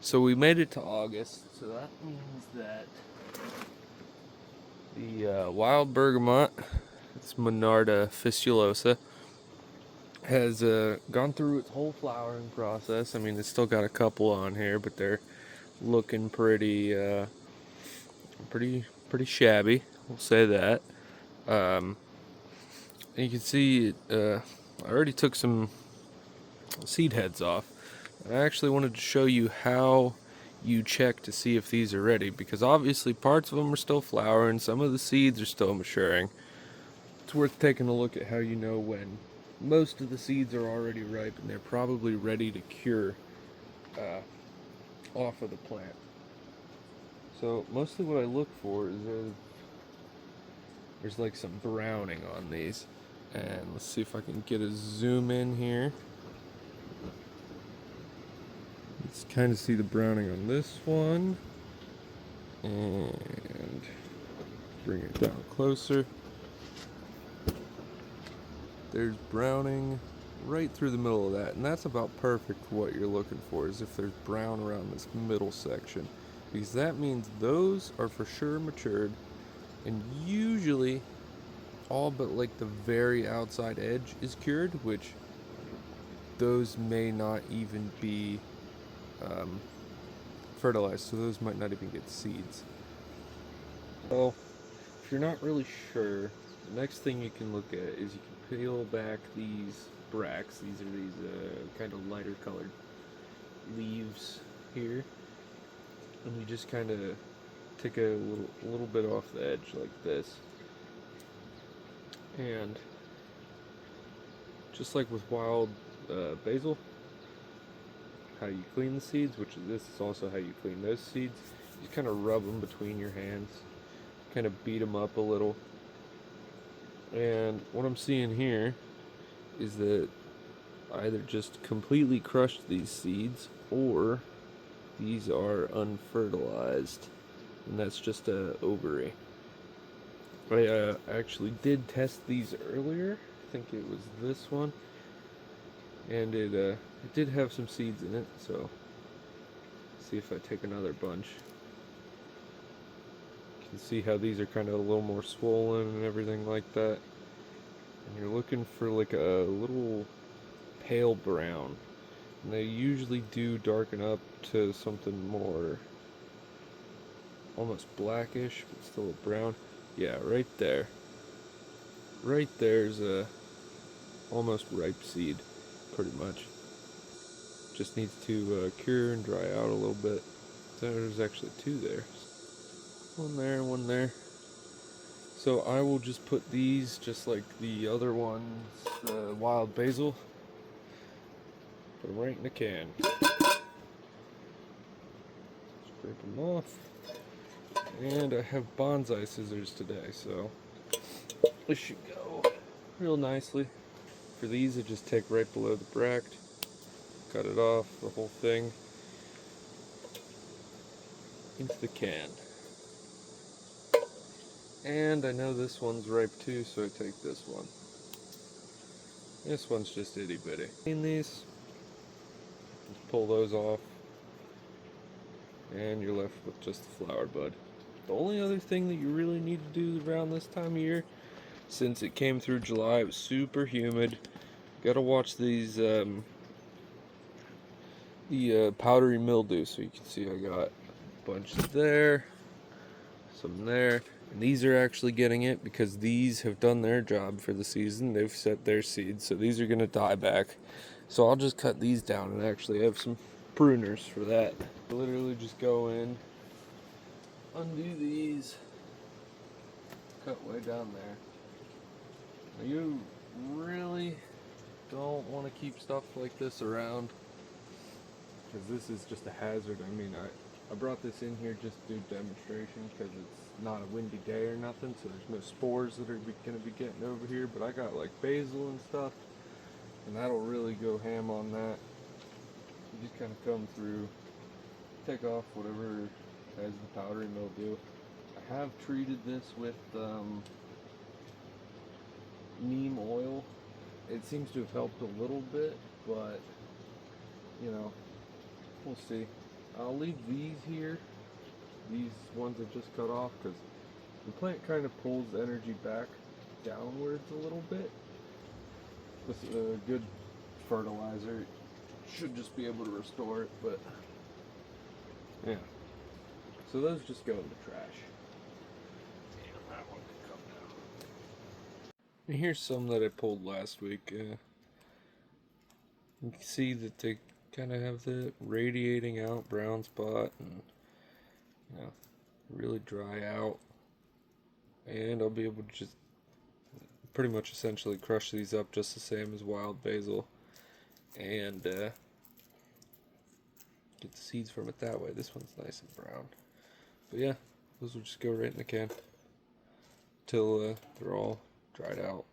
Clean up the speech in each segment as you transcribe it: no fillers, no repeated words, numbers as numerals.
So we made it to August, so that means that the wild bergamot, it's Monarda fistulosa, has gone through its whole flowering process. I mean, it's still got a couple on here, but they're looking pretty shabby. We'll say that. Um, and you can see I already took some seed heads off. And I actually wanted to show you how you check to see if these are ready, because obviously parts of them are still flowering, some of the seeds are still maturing. It's worth taking a look at how you know when most of the seeds are already ripe and they're probably ready to cure off of the plant. So mostly what I look for is there's like some browning on these. And let's see if I can get a zoom in here. Let's kind of see the browning on this one. And bring it down closer. There's browning right through the middle of that, and that's about perfect for what you're looking for, is if there's brown around this middle section, because that means those are for sure matured, and usually all but like the very outside edge is cured, which those may not even be fertilized, so those might not even get seeds. So if you're not really sure, the next thing you can look at is you can peel back these bracts. These are these kind of lighter colored leaves here, and you just kind of take a little bit off the edge like this. And just like with wild basil, how you clean the seeds, which this is also how you clean those seeds, you kind of rub them between your hands, kind of beat them up a little. And what I'm seeing here is that I either just completely crushed these seeds or these are unfertilized, and that's just a ovary. I actually did test these earlier. I think it was this one, and it did have some seeds in it. So see if I take another bunch. You can see how these are kind of a little more swollen and everything like that. And you're looking for like a little pale brown. And they usually do darken up to something more almost blackish, but still a brown. Yeah, right there. Right there's a almost ripe seed, pretty much. Just needs to cure and dry out a little bit. There's actually two there. One there and one there. So I will just put these, just like the other ones, wild basil, put them right in the can. Scrape them off. And I have bonsai scissors today, so this should go real nicely. For these, I just take right below the bract, cut it off, the whole thing, into the can. And I know this one's ripe too, so I take this one. This one's just itty bitty. Clean these, just pull those off, and you're left with just the flower bud. The only other thing that you really need to do around this time of year, since it came through July, it was super humid. Gotta watch these the powdery mildew. So you can see I got a bunch there, some there, and these are actually getting it because these have done their job for the season. They've set their seeds, so these are gonna die back. So I'll just cut these down and actually have some pruners for that. I literally just go in, undo these, cut way down there. Now you really don't want to keep stuff like this around, because this is just a hazard. I mean, I brought this in here just to do demonstration because it's not a windy day or nothing, so there's no spores that are going to be getting over here. But I got like basil and stuff, and that'll really go ham on that. You just kind of come through, take off whatever has the powdery mildew. I have treated this with neem oil. It seems to have helped a little bit, but you know, we'll see. I'll leave these here, these ones I just cut off, because the plant kind of pulls energy back downwards a little bit. With a good fertilizer, should just be able to restore it, but yeah. So those just go in the trash. And that one can come down. And here's some that I pulled last week. You can see that they kind of have the radiating out brown spot, and really dry out. And I'll be able to just pretty much essentially crush these up just the same as wild basil, and get the seeds from it that way. This one's nice and brown. But yeah, those will just go right in the can till they're all dried out.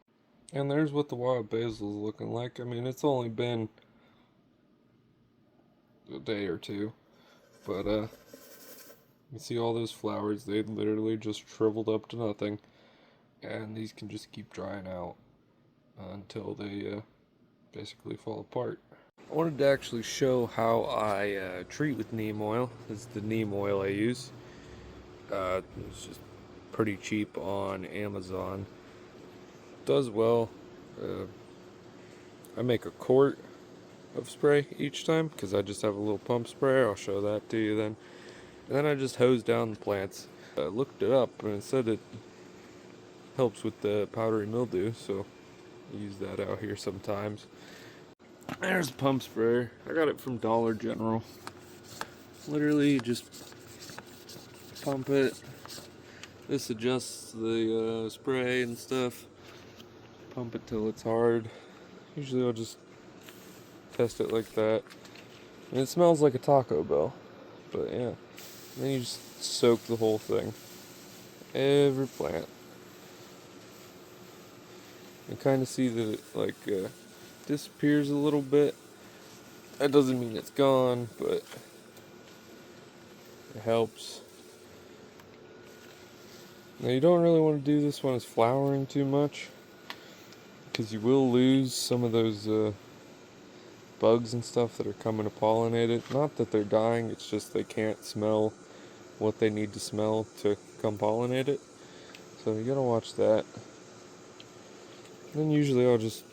And there's what the wild basil is looking like. I mean, it's only been a day or two, but you see all those flowers, they literally just shriveled up to nothing, and these can just keep drying out until they basically fall apart. I wanted to actually show how I treat with neem oil. This is the neem oil I use. It's just pretty cheap on Amazon. Does well. I make a quart of spray each time because I just have a little pump sprayer. I'll show that to you then. And then I just hose down the plants. I looked it up and it said it helps with the powdery mildew, so I use that out here sometimes. There's the pump sprayer. I got it from Dollar General. Literally just pump it. This adjusts the spray and stuff. Pump it till it's hard. Usually I'll just test it like that. And it smells like a Taco Bell. But yeah. And then you just soak the whole thing. Every plant. You kind of see that it disappears a little bit. That doesn't mean it's gone, but it helps. Now you don't really want to do this when it's flowering too much, because you will lose some of those bugs and stuff that are coming to pollinate it. Not that they're dying, it's just they can't smell what they need to smell to come pollinate it. So you gotta watch that. Then usually I'll just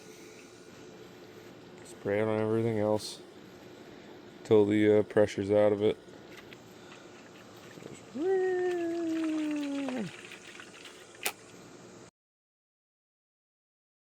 spray it on everything else until the pressure's out of it.